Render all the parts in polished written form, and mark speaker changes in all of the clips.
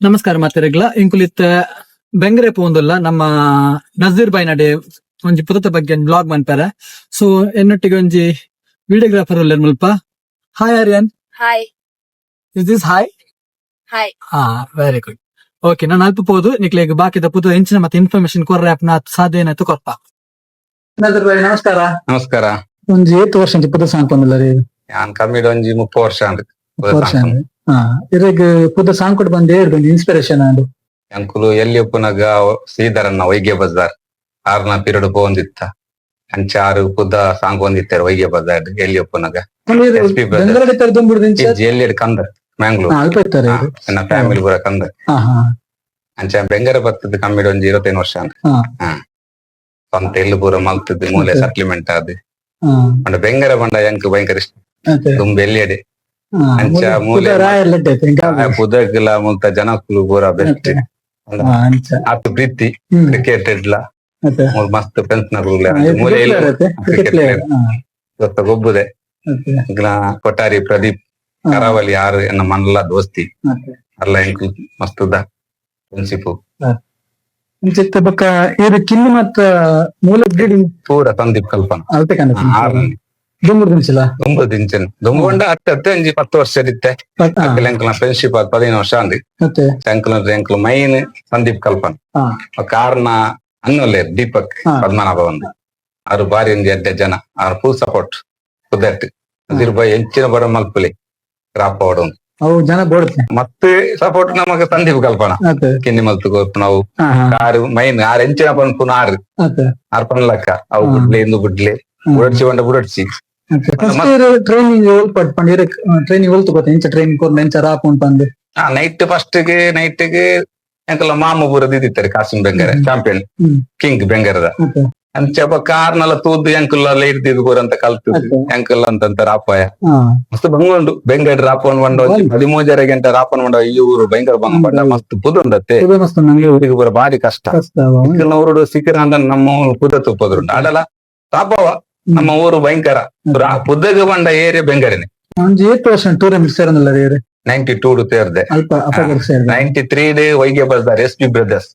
Speaker 1: ನಮಸ್ಕಾರ ಮಾತೆರೆಗ್ಲ ಇಂಕುಲಿತ್ತ ಬೆಂಗರೆ ಪೋಂದುಲ್ಲ ನಮ್ಮ ನಜೀರ್ ಬಾಯ್ ನಡೆ ಒಂಜಿ ಪುದತ ಬಗ್ಗೆ ಬ್ಲಾಗ್ ಮನ್ಪೆರೆ. ಸೊ ಎನ್ನೊಟ್ಟಿಗೆ ಒಂಜಿ ವಿಡಿಯೋಗ್ರಾಫರ್ ಉಲ್ಲೇರ್ ಮುಲ್ಪ. Hi Aryan.
Speaker 2: Hi.
Speaker 1: Is this hi?
Speaker 2: Hi.
Speaker 1: Very good. Okay, ನಾನು ಅಲ್ಪ ಪೋದು ನಿಕ್ಲೆಗ್ ಬಾಕಿದ ಪುದ ಇಂಚಿನ ಮತ್ತೆ ಇನ್ಫಾರ್ಮೇಶನ್ ಕೊರ್ರೆ ಆಪ್ನ ಸಾಧ್ಯ ಏನಾಯ್ತು ಕೊರ್ಪ. ನಜೀರ್ ಬಾಯ್ ನಮಸ್ಕಾರ.
Speaker 3: ನಮಸ್ಕಾರ.
Speaker 1: ಒಂಜಿ 8 ವರ್ಷ ಪುದ ಸಾಂಕೊಂದಿಲ್ಲ ರೀ?
Speaker 3: ಯಾನ್ ಕಮ್ಮಿಡ್ ಒಂಜಿ 30 ವರ್ಷ ಅಂದ್.
Speaker 1: ಇರೆಗ್ ಪುದ ಸಾಂಕೊಡ್ ಬಂದೆ ಬಂದು ಇನ್ಸ್ಪಿರೇಷನ್ ಅಂದು
Speaker 3: ಅಂಕುಲು ಎಲ್ಲಿ ಉಪ್ಪುನಗ ಶ್ರೀಧರನ್ನ ವೈಗೆ ಬಜಾರ್ 6ನ ಪೀರಿಯಡ್ ಪೋಂದಿತ್ತ ಅಂಚ 6 ಪುದ ಸಾಂಗ್ ಒಂದಿತ್ತಾರೆ ವೈಗೆ ಬಜಾರ್ ಎಲ್ಲಿ ಉಪ್ಪುನಗ ಎಲ್ಲಿ ಕಂದ ಮ್ಯಾಂಗ್ಳೂರ್ ನನ್ನ ಫ್ಯಾಮಿಲಿ ಪೂರ ಕಂದ ಅಂಚ ಬೆಂಗರೆ ಬರ್ತದ ಕಮ್ಮಿಡ್ ಒಂಜಿ 25 ವರ್ಷ ಅಂದ್. ಸ್ವಂತ ಎಲ್ಲಿ ಪೂರ ಮಲ್ತದ್ದು ಮೂಲೆ ಸೆಟ್ಲ್ಮೆಂಟ್ ಆದ್ ಪಂಡ ಬೆಂಗರೆ ಪಂಡ ಎಂಕ್ ಭಯಂಕರ ಇಷ್ಟ ತುಂಬ ಎಲ್ಲಿಯಡೆ ಅಂಚ ಮೂಲೆ ಪುದಕ್ಲ ಮುಲ್ತ ಜನಕ್ಕಲು ಪೂರ ಬೆಸ್ಟ್ ಅತ್ತು ಪ್ರೀತಿ ಕ್ರಿಕೆಟ್ ಇಡ್ಲ ಮಸ್ತ್ ಫ್ರೆಂಡ್ಸ್ ಮೂಲೆ ಗೊಬ್ಬುದೆ ಕೊಟ್ಟಾರಿ ಪ್ರದೀಪ್ ಕರಾವಳಿ 6 ಎನ್ನ ಮನ್ಲ ದೋಸ್ತಿ ಅಲ್ಲ ಎಂಕ್ ಮಸ್ತುದ ಫ್ರೆಂಡ್ಶಿಪ್
Speaker 1: ಬೊಕ್ಕ ಇರು ಕಿಲ್ಲಿ ಮತ್ತ ಮೂಲ
Speaker 3: ಪೂರ ಸಂದೀಪ್ ಕಲ್ಪನಾ ದುಂಬು ದಿಂಚನ್ ದುಂಬುಂಡ ಅತ್ತೆ ಒಂಜಿ 10 ವರ್ಷ ಇತ್ತೆ ಎಂಕ್ಲ ಫ್ರೆಂಡ್ಶಿಪ್ ಆದ್ 15 ವರ್ಷ ಅಂದ್ ಎಂಕ್ಲ ಮೈನ್ ಸಂದೀಪ್ ಕಲ್ಪನ್ ಕಾರಣ ಅನ್ನೊಲ್ಲೇರ್ ದೀಪಕ್ ಪದ್ಮನಾಭ ಒಂದು ಅವ್ರು ಬಾರಿ ಒಂಜಿ 2 ಜನ ಅವ್ರ ಫುಲ್ ಸಪೋರ್ಟ್ ಕುದಟ್ ನಜೀರ್ ಬಾಯ್ ಎಂಚಿನ ಬಡ ಮಲ್ಪುಲಿ ರಾಪ ಹೊಡೊಂದು
Speaker 1: ಜನ
Speaker 3: ಮತ್ತೆ ಸಪೋರ್ಟ್ ನಮಗ ಸಂದೀಪ್ ಕಲ್ಪನ ಕಿನ್ನಿ ಮಲ್ತು ಕೋರ್ಪು ನಾವು ಆರು ಮೈನ್ 6 ಎಂಚಿನ ಪನ್ಪುನ 6 ಪನ್ಲಕ್ಕ ಅವು ಬುಡ್ಲೆ ಇಂದು ಬುಡ್ಲೆ ಬುಡಡ್ಸಿ ಬಂಡ ಬುಡಡ್ಸಿ ನೈಟ್ ಫಸ್ಟ್ ಗೆ ಎಂಕಲ್ಲ ಮಾಮ ಪೂರ ದಿದಿತ್ತಾರೆ ಕಾಸಿಂ ಬೆಂಗರೆ ಚಾಂಪಿಯನ್ ಕಿಂಗ್ ಬೆಂಗರದ ಅಂಚ ಕಾರ್ನೆಲ್ಲ ತೂದ್ದು ಎಂಕಲ್ಲ ಇರ್ದಿದ್ದು ಪೂರ ಅಂತ ಕಲ್ತು ಎಂಕಲ್ಲ ಅಂತ ರಾಪಾಯ ಮಸ್ತ್ ಬಂಗೊಂಡು ಬೆಂಗಡ್ ರಾಪನ್ ಬಂಡ 13 ಗಂಟೆ ರಾಪನ್ ಬಂಡ ಈ ಊರು ಭಯಂಕರ ಬಂಗ ಬಂಡ ಮಸ್ತ್ ಪುದುಂಡತ್ತೆ ಊರಿಗೆ ಪೂರ ಬಾರಿ ಕಷ್ಟ ಊರು ಸಿಕ್ಕಿರ ಅಂತ ನಮ್ಮ ಪುದ ತುಪ್ಪದ್ರುಂಡು ಆಡಲ್ಲ ರಾಪವ ನಮ್ಮ ಊರು ಭಯಂಕರ ಪುದ್ದಗ ಬಂಡ ಏರಿಯಾ ಬೆಂಗರೇನೆ 92 ತೇರ್ದೆ 93 ವೈಗೆ ಬಜಾರ್ SP ಬ್ರದರ್ಸ್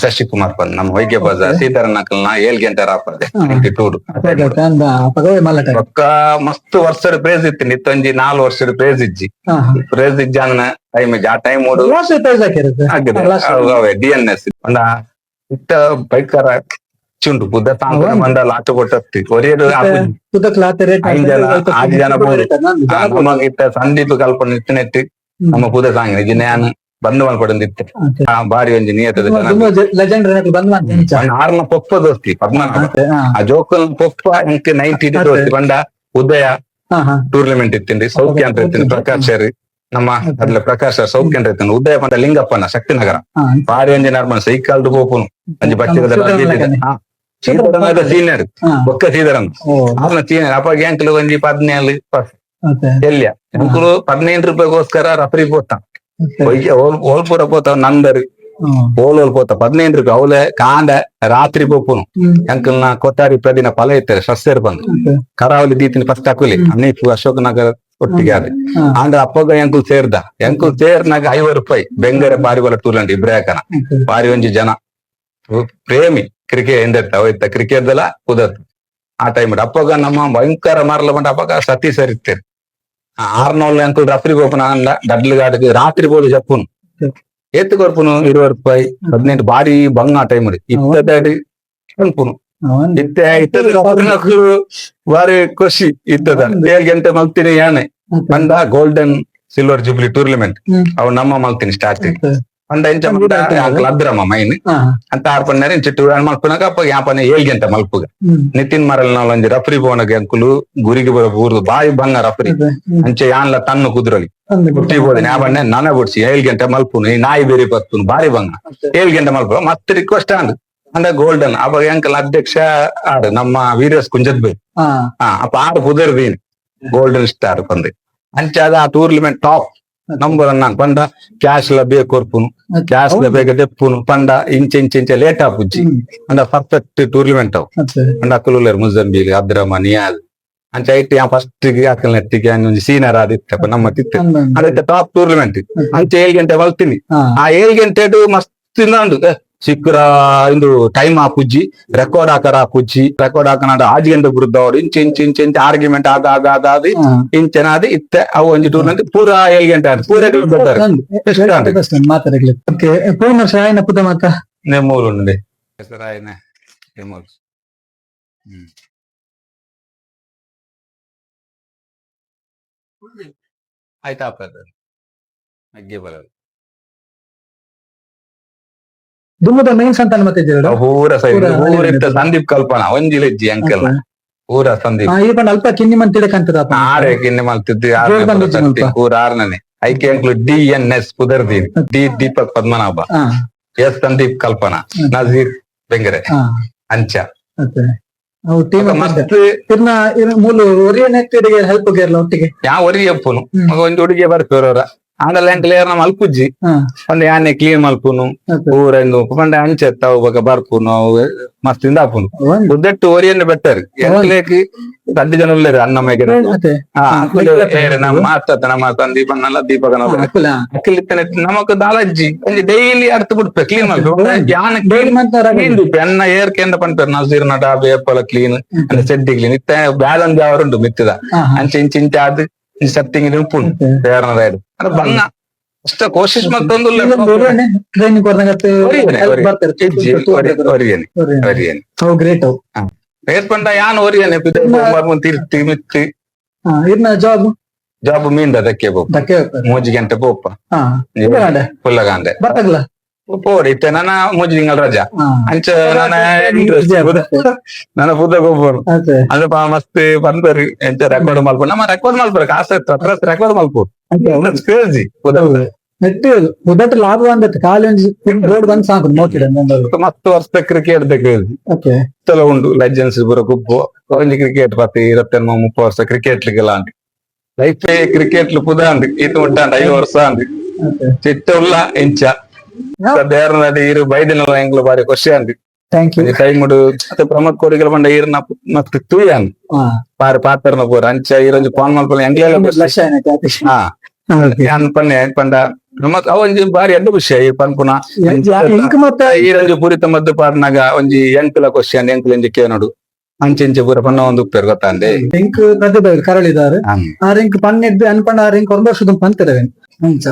Speaker 3: ಶಶಿಕುಮಾರ್ ಪಂದ್ ನಮ್ಮ ವೈಗೆ ಬಜಾರ್ ಸೀತಾರನ್ ಅಕಲ್ನ 7 ಗಂಟೆ ರಾಪರ್ದೆ 92 ಒಕ್ಕ ಮಸ್ತ್ ವರ್ಷದ ಪ್ರೇಸ್ ಇತ್ತು ನಿತ್ತೊಂಜಿ 4 ವರ್ಷದ ಪ್ರೇಸ್ ಇಜ್ಜಿ ಪ್ರೇಸ್ ಇಜ್ಜಾನ ಟೈಮ್ ಇಜ್ಜಿ ಆ ಟೈಮ್ ಓಡು DNS ಒಂದ ಇತ್ತ ಬೈಕರ ಚುಂಡು ಬುದ್ಧ ತಾಂಕ ಬಂದಲ್ಲ ಆಟ ಕೊಟ್ಟತ್ತಿ ಒರೇದು 6 ಜನ ನಮಗಿತ್ತ ಸಂದೀಪ್ ಕಲ್ಪನೆ ಇತ್ತಿನೆಟ್ಟಿ ನಮ್ಮ ಪುದ ಸಾಂಗ್ ಜಿನ್ಯಾನ್ ಬಂದು ಮಲ್ಪಡಂದಿತ್ತೆ ಬಾರಿ ಒಂಜಿ ನಿಯತದ 6ನ ಪೊಪ್ಪ ದೋಸ್ತಿ ಪದ್ಮನಾಭ ಆ ಜೋಕಲ್ ಪೊಪ್ಪ ಎಂಕ್ 90 ದೋಸ್ತಿ ಬಂಡ ಉದಯ ಟೂರ್ನಮೆಂಟ್ ಇತ್ತಿಂಡಿ ಸೌಖ್ಯ ಅಂತ ಇರ್ತೀನಿ ಪ್ರಕಾಶ್ ಸರ್ ನಮ್ಮ ಅದ್ಲ ಪ್ರಕಾಶ್ ಸೌಖ್ಯ ಅಂತ ಇರ್ತಾನೆ ಉದಯ ಬಂದ ಲಿಂಗಪ್ಪನ ಶಕ್ತಿನಗರ ಬಾರಿ ಒಂಜಿ ನರ್ಮನ್ ಸೈಕಲ್ದು ಪೋಪುನು ಒಂಜಿ ಬಚ್ಚದ ಸೀನಿಯರ್ ಒಕ್ಕ ಸೀದರನ್ ಅವ್ನ ಸೀನಿಯರ್ ಅಪ್ಪ ಎಂಕ್ಲು ಒಂಜಿ 17 ಎಲ್ಯ ಎಂಕ್ಲು 15 ರೂಪಾಯಿಗೋಸ್ಕರ ರಫ್ರಿ ಪೋತ ಓಲ್ಪುರ ಪೋತ ನಂದರ್ ಓಲ್ ಪೋತ 15 ರೂಪಾಯಿ ಅವಲೆ ಕಾಂಡ ರಾತ್ರಿ ಪೋಪುನು ಎಂಕಲ್ನ ಕೊಟ್ಟಾರಿ ಪ್ರದಿನ ಫಲ ಇರ್ತಾರೆ ಸಸ್ಯರ್ ಬಂದು ಕರಾವಳಿ ದೀತಿನ ಫಸ್ಟ್ ಹಾಕಲಿ ಅನೀಫ್ ಅಶೋಕ್ ನಗರ ಒಟ್ಟಿಗೆ ಆದ ಅಂದ್ರ ಅಪ್ಪಗ ಎಂಕುಲ್ ಸೇರ್ದ ಎಂಕುಲ್ ಸೇರ್ನಾಗ 50 ರೂಪಾಯಿ ಬೆಂಗರೆ ಬಾರಿ ಬಲ ಟೂರ್ನಮೆಂಟ್ ಇಬ್ರಾಕನ ಬಾರಿ ಒಂಜಿ ಜನ ಪ್ರೇಮಿ ಕ್ರಿಕೆಟ್ ಎಂದಿರ್ತ ಹೋಯ್ತ ಕ್ರಿಕೆಟ್ ದಲ್ಲ ಕುದತ್ ಆ ಟೈಮ್ ಅಪ್ಪಗ ನಮ್ಮ ಭಯಂಕರ ಮಾರ್ಲ ಬಂಡ ಅಪ್ಪಗ ಸತಿ ಸರ್ ಇರ್ತೇನೆ 6 ಅಂಕಲ್ ರಫ್ರಿ ಗೋಪನ ಅಂದ ಡಡ್ಲ್ ಗಾಡಿಗೆ ರಾತ್ರಿ ಬೋಲು ಜಪ್ಪುನು ಎತ್ತು ಕೊರ್ಪುನು 20 ರೂಪಾಯಿ 18 ಬಾರಿ ಬಂಗ ಆ ಟೈಮ್ ಇತ್ತದಾಡಿ ಅನ್ಪುನು ಬಾರಿ ಖುಷಿ ಇತ್ತದ 7 ಗಂಟೆ ಮಲ್ತೀನಿ ಯಾನೆ ಬಂದ ಗೋಲ್ಡನ್ ಸಿಲ್ವರ್ ಜೂಬ್ಲಿ ಟೂರ್ನಮೆಂಟ್ ಅವ್ ನಮ್ಮ ಮಲ್ತೀನಿ ಸ್ಟಾರ್ಟಿಂಗ್ ಅಂಡ ಇಂಚ ಅದ್ರಮ್ಮ ಮೈನ್ ಅಂತ ಆರ್ಪಣ್ಣಾರ ಇಂಚ ಮಲ್ಪನಾಗ ಅಪ್ಪ ಯಾಪನೆ 7 ಗಂಟೆ ಮಲ್ಪುಗ ನಿತಿನ್ ಮರಲ್ ನಾವ್ ಒಂಜಿ ರಫ್ರಿ ಬೋನಗೆ ಅಂಕುಲು ಗುರಿಗೆ ಬರೋ ಊರ್ದು ಬಾಯಿ ಬಂಗ ರಫ್ರಿ ಅಂಚೆ ಯಾನ್ಲ ತನ್ನು ಕುದ್ರಲಿ ಹುಟ್ಟಿ ಬೋದ ಯಾಪಣ್ಣೆ ನನ ಬಿಡ್ಸಿ 7 ಗಂಟೆ ಮಲ್ಪುನು ಈ ನಾಯಿ ಬೇರೆ ಬರ್ತುನು ಬಾರಿ ಬಂಗ 7 ಗಂಟೆ ಮಲ್ಪು ಮತ್ತೆ ರಿಕ್ವೆಸ್ಟ್ ಅಂದ ಗೋಲ್ಡನ್ ಅವಾಗ ಅಂಕಲ್ ಅಧ್ಯಕ್ಷ ಆಡು ನಮ್ಮ ವೀರಸ್ ಕುಂಜದ್ ಬೈ ಅಪ್ಪ 6 ಕುದರ್ದೀನ್ ಗೋಲ್ಡನ್ ಸ್ಟಾರ್ ಬಂದೆ ಅಂಚೆ ಅದ ಆ ಟೂರ್ನಮೆಂಟ್ ಟಾಪ್ ನಂಬರ್ ಅನ್ನ ಪಂಡ ಕ್ಯಾಶ್ ಲ ಬೇಕು ಕೊರ್ಪುನು ಕ್ಯಾಶ್ ಲ ಬೇಗ ದೆಪ್ಪುನು ಪಂಡ ಇಂಚೆ ಲೇಟ್ ಆಪುಜ್ಜಿ ಅಂಡ ಪರ್ಫೆಕ್ಟ್ ಟೂರ್ನಮೆಂಟ್ ಅವು ಅಂಡ ಅಕ್ಕಲುಲೇರ್ ಮುಜಂಬೀಲ್ ಅದ್ರಮ ನಿಯಾದ್ ಅಂಚ ಐಟ್ ಫಸ್ಟ್ ಹಾಕಲ್ ನೆಟ್ಟಿಗೆ ಒಂಜಿ ಸೀನಿಯರ್ ಆದಿತ್ತ ನಮ್ಮ ತಿತ್ತೆ ಅದಕ್ಕೆ ಟಾಪ್ ಟೂರ್ನಮೆಂಟ್ ಅಂಚ 7 ಗಂಟೆ ಬಲ್ತೀನಿ ಆ 7 ಗಂಟೆಡು ಮಸ್ತ್ ತಿಂದು ಸಿಕ್ಕರ ಇಂದು ಟೈಮ್ ಹಾಕುಜ್ಜಿ ರೆಕಾರ್ಡ್ ಹಾಕುಜ್ಜಿ ರೆಕಾರ್ಡ್ ಹಾಕನಾಡ 6 ಗಂಟೆ ಬುರ್ದವ್ರು ಇಂಚ ಆರ್ಗ್ಯುಮೆಂಟ್ ಆದ ಇಂಚನಾದಿ ಇತ್ತೆ ಅವು ಒಂಜಿ ಟೂರ್ನಮೆಂಟ್ ಪೂರ 7 ಗಂಟೆ ಆದ ಪೂರ
Speaker 1: ಮಾತಾಡಲಿ ಪೂರ್ಣ ಶಾಯನ ಪುದ ಮಾತ
Speaker 3: ನೆಮ್ಮೂರು ಉಂಡೆ ಹೆಸರಾಯನೆ ನೆಮ್ಮೂರು ಆಯ್ತಾ ಅಗ್ಗೆ ಬರಲ್ಲ
Speaker 1: ದುಮ್ಮದ ಮೇನ್ ಸಂತಾನ ಮತ್ತೆ
Speaker 3: ಪೂರ ಸಂದೀಪ್ ಕಲ್ಪನಾ ಒಂಜಿಲೆಜ್ಜಿ ಅಂಕಲ್ ಪೂರ ಸಂದೀಪ್
Speaker 1: ಈ ಪಂಡ ಅಲ್ಪ ಕಿನ್ನಿ ಮಂತಿಡೆ ಕಂತದ
Speaker 3: ಆರೆ ಕಿನ್ನಿ ಮಲ್ತಿದ್ದು ಪೂರ ಆರ್ನನೆ ಐಕೆ ಅಂಕ್ಲು DNS ಪುದರ್ದೀನ್ ದೀಪಕ್ ಪದ್ಮನಾಭ ಎಸ್ ಸಂದೀಪ್ ಕಲ್ಪನಾ ನಜೀರ್ ಬೆಂಗರೆ ಅಂಚ ಹೆಲ್ಪ್ ಒಟ್ಟಿಗೆ ಯಾವ ಒರಿ ಎಪ್ಪುನು ಒಂದ್ ಹುಡುಗಿ ಬರ್ಪೇರವ್ರ ಆಂಡಲ್ಲ ಎಂಕ್ಲೇರ್ ನಮ್ಮ ಅಲ್ಪುಜ್ಜಿ ಒಂದ್ ಯಾನೆ ಕ್ಲೀನ್ ಮಲ್ಪುನು ಪೂರ ಪಂಡೆ ಅಂಚೆ ಅವು ಬರ್ಪುನು ಅವು ಮಸ್ತ್ ಇಂದಾಪುನು ಉದ್ದಟ್ಟು ಒರಿಯನ್ನ ಬೆಟ್ಟರ್ ಎಂಕ್ಲೇಕ್ 10 ಜನ ಉಳ್ಳೇರು ಅನ್ನಮ್ಮಗೆ ನಮ್ಮ ನಮ್ಮ ಸಂದೀಪನ್ನೆಲ್ಲ ದೀಪಕನ ಅಕ್ಕಲಿತ್ತನೆ ನಮಕ್ ದಾಲಜ್ಜಿ ಡೈಲಿ ಅರ್ಥ ಬಿಡ್ಪೆ ಕ್ಲೀನ್ ಮಲ್ಪೆ ಅನ್ನ ಏರ್ ಕೇಂದ್ರ ಪಂಪೇರು ನಜೀರ್ ನಡ ಬೇಪಲ ಕ್ಲೀನ್ ಸೆಡ್ಡಿ ಕ್ಲೀನ್ ಇತ್ತ ಬ್ಯಾಲನ್ ಅವರುಂಟು ಮಿತ್ತಿದ ಅಂಚೆ ಇಂಚ ಅದು ಸತ್ತಿಂಗ್ ಉಪ್ಪುಂಡು ಬೇರೆ ಅದು ಬಂಗ ಅಷ್ಟ ಕೋಶಿಶ್ ಮತ್ತೊಂದು ಪಂಡ ಯಾನ್ ಒರಿಯನೆ ತಿರ್ತಿ ಮಿತ್ತಿ ಜಾಬ್ ಮೀಂದ ದಕ್ಕೆ ಮೂಜಿ ಗಂಟೆ ಪೋಪ ಪುಲ್ಲಗಾಂಡೆ ಪೋಡಿ ಇತ್ತೆ ನನ್ನ ಮೂಜಿ ತಿಂಗಳ ರಜಾ ಅಂಚ ನನ್ನ ಪುದ್ದ ಗೊಬ್ಬರು ಅಂದ್ರೆ ಮಸ್ತ್ ಬಂದ್ಬರಿ ಎಂಚ ರೆಕಾರ್ಡ್ ಮಲ್ಪು ನಮ್ಮ ರೆಕಾರ್ಡ್ ಮಲ್ಪರು ಕಾಸು ರೆಕಾರ್ಡ್ ಮಲ್ಪು ಕ್ರೇಜಿ
Speaker 1: ಉದಟ್ ಲಾಭ ಬಂದತ್ತೆ ಖಾಲಿ ರೋಡ್ ಬಂದ್ ಸಾಕು ನೋಡಿಡ
Speaker 3: ಮಸ್ತ್ ವರ್ಷ ಕ್ರಿಕೆಟ್ ಕ್ರೇಜಿ ಚಲೋ ಉಂಡು ಲೆಜೆಂಡ್ಸ್ ಪೂರ ಗುಬ್ಬು ಒಂಜಿ ಕ್ರಿಕೆಟ್ 20-30 ವರ್ಷ ಕ್ರಿಕೆಟ್ಲಿಗೆಲ್ಲ ಅಂಡಿ ಲೈಫ್ ಕ್ರಿಕೆಟ್ ಪುದ ಅಂಡಿ ಇದು ಉಂಟಾಂಡ 5 ವರ್ಷ ಅಂಡಿ ಚಿಟ್ಟ ಉಲ್ಲ ಎಂಚ ದೇವರ ನಡಿ ಇರು ಬೈದಿನ ಎಂಗ್ಲು ಬಾರಿ ಖುಷಿ ಅಂಡಿ ಟೈಮ್ ಪ್ರಮೋದ್ ಕೋಡಿಗಳ ಬಂಡ ಈರ್ನ ಮತ್ತೆ ತೂಯನ್ ಪಾರಿ ಪಾತ್ರನ ಪೂರ ಅಂಚ ಈರೊಂದು ಪಾನ್ ಮಲ್ಪನ ಎಂಗ್ಲೆಲ್ಲ ಪನ್ನೆ ಪಂಡ ಒಂಜಿ ಬಾರಿ ಎಡ್ಡ ಖುಷಿ ಪನ್ಪುನ ಈರಂಜು ಪೂರಿತ ಮದ್ದು ಪಾರ್ನಾಗ ಒಂಜಿ ಎಂಕ್ಲ ಕ್ವಶನ್ ಎಂಕ್ಲ ಎಂಜಿ ಕೇನೋಡು ಅಂಚೆ ಪೂರ ಪನ್ನ ಒಂದು ಉಪ್ಪೇರು ಗೊತ್ತಾಂಡೆ
Speaker 1: ಎಂಕ್ ಪ್ರತಿಭೆ ಕರಳಿದಾರೆ ಆ ರಿಂಕ್ ಪನ್ನೆದ್ದು ಅನ್ಪಂಡ ಆ ರಿಂಕ್ 1 ವರ್ಷದ ಪಂತರವೆ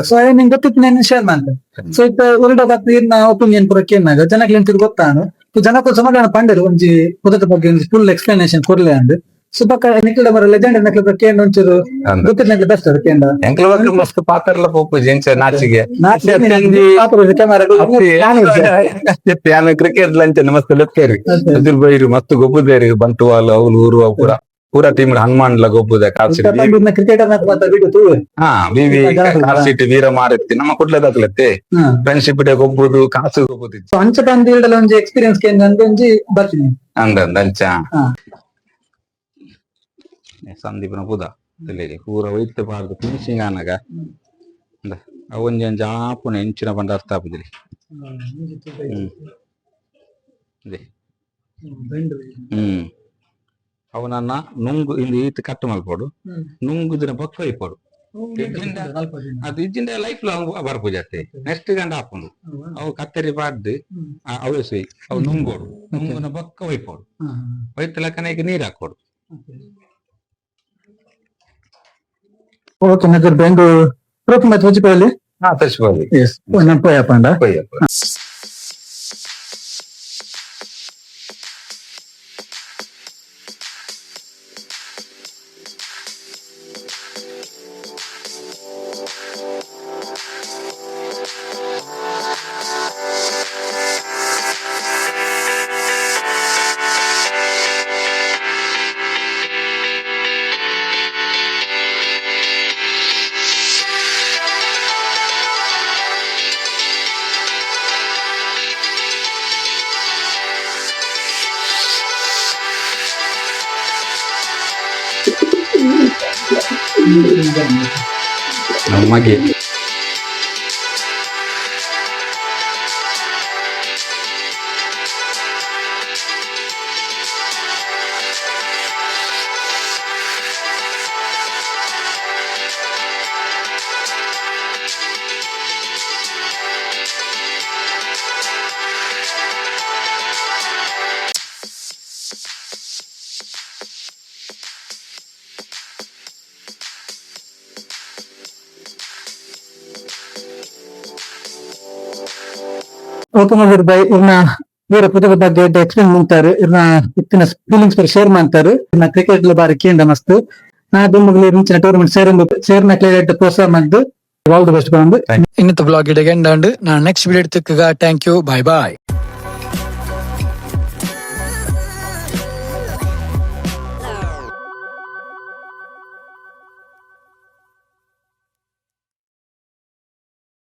Speaker 1: ಸೊ ನಿಂಗೆ ಗೊತ್ತಿತ್ತು ನಾನು ಶೇರ್ ಮಾಡ್ತೇನೆ ಸೊ ಇತ್ತ ಉಲ್ಟಾ ಇರ್ನ ಒಪಿನಿಯನ್ ಪೂರ ಕೇನಾಗ ಜನಕ್ಕೆ ಎಂತ ಗೊತ್ತಾನು ಜನಕ್ಕೂ ಸಮಾಧಾನ ಪಂಡರು ಒಂಜಿ ಪುದದ ಬಗ್ಗೆ ಫುಲ್ ಎಕ್ಸ್ಪ್ಲನೇಷನ್ ಕೊರ್ಲೆ ಅಂಡ್ ಸೊ ಪಕ್ಕ ನಿಕ್ಲ ಬರ ಲೆಜೆಂಡ್ ನಕ್ಲ ಕೇಂದ್ರ ಒಂಚೂರು ಗೊತ್ತಿದ್ದ ಬೆಸ್ಟ್ ಅದು ಕೇಂದ್ರ
Speaker 3: ಎಂಕ್ಲ ಬಗ್ಗೆ ಮಸ್ತ್ ಪಾತ್ರಲ್ಲ ಪೋಪು ಜೆಂಚ ನಾಚಿಗೆ ಕ್ರಿಕೆಟ್ ಲಂಚ ಮಸ್ತ್ ಲೆಕ್ಕೇರಿ ಅದ್ರ ಬೈರು ಮಸ್ತ್ ಗೊಬ್ಬುದೇರಿ ಬಂಟುವಾಲ್ ಅವ್ಲು ಊರು ಪೂರ ಪೂರ ಟೀಮ್ ಹನುಮಾನ್ಲ ಗೊಬ್ಬುದ ಕಾರ್ಸಿಟಿ ವೀರ ಮಾರತ್ತಿ ನಮ್ಮ ಕುಡ್ಲದಾಗ್ಲತ್ತೆ ಫ್ರೆಂಡ್ಶಿಪ್ ಡೇ ಗೊಬ್ಬುದು ಕಾಸು ಗೊಬ್ಬುದಿತ್ತು
Speaker 1: ಅಂಚ ತಂದ ಒಂಜಿ ಎಕ್ಸ್ಪೀರಿಯನ್ಸ್ ಒಂಜಿ ಬರ್ತೀನಿ
Speaker 3: ಅಂಚ ಸಂದೀಪನ ಪುದ ಪೂರ ಒಯ್ತು ಪಾರ್ದು ಫಿನಿಶಿಂಗ್ ಆನಾಗ ಒಂಜಿ ಆಪುನ ಎಂಚಿನ ಪಂಡ ಅರ್ಥ ಆಪುದಿರಿ ಅವನನ್ನ ನುಂಗು ಇಲ್ಲಿ ಈತ ಕಟ್ಟು ಮಲ್ಪೋಡು ನುಂಗುದಿನ ಪಕ್ಕ ಇಪ್ಪೋಡು ಅದು ಇಜ್ಜಿಂದ ಲೈಫ್ ಲಾಂಗ್ ಬರ್ಪುಜಾತೆ ನೆಕ್ಸ್ಟ್ ಗಂಡ ಹಾಕೊಂಡು ಅವು ಕತ್ತರಿ ಬಾಡ್ದು ಅವಸು ಅವು ನುಂಗೋಡು ನುಂಗುನ ಪಕ್ಕ ಒಯ್ಪೋಡು ಒಯ್ತ ಲೆಕ್ಕನಿಗೆ ನೀರ್ ಹಾಕೋಡು
Speaker 1: ಓಕೆ ನಗರ್ ಬೆಂಗಳೂರು ಪ್ರೂಫ್ ಮತ್ತೆ ವಜಿಪಲ್ಲಿ
Speaker 3: ತರಿಸ್ಬೋದು
Speaker 1: ನಾನು ಪೋಯಪ್ಪಂಡ
Speaker 3: ನಮಗೆ
Speaker 1: ಓಪನ್ ಮಾಡಿದ್ರು ಬೈ ಇವ್ರನ್ನ ಇವರ ಪುಸ್ತಕದ ಬಗ್ಗೆ ಎಕ್ಸ್ಪ್ಲೇನ್ ಮಾಡ್ತಾರೆ, ಇವ್ರನ್ನ ಇತ್ತಿನ ಫೀಲಿಂಗ್ಸ್ ಶೇರ್ ಮಾಡ್ತಾರೆ. ಇವ್ರನ್ನ ಕ್ರಿಕೆಟ್ ಬಾರಿ ಕೇಂದ್ರ ಮಸ್ತ್ ನಾ ದುಮ್ಮಗ್ಲಿ ಮಿಂಚಿನ ಟೂರ್ನಮೆಂಟ್ ಸೇರ್ನ ಕ್ಲಿಯರ್ ಪ್ರೋತ್ಸಾಹ ಮಾಡಿದ್ದು ಆಲ್ ದಿ ಬೆಸ್ಟ್ ಬಂದು ಇನ್ನಿತ ಬ್ಲಾಗ್ ಇಡಗೆ ನಾನು ನೆಕ್ಸ್ಟ್ ವಿಡಿಯೋ ತೆಕ್ಕಗ ಥ್ಯಾಂಕ್ ಯು ಬೈ ಬಾಯ್.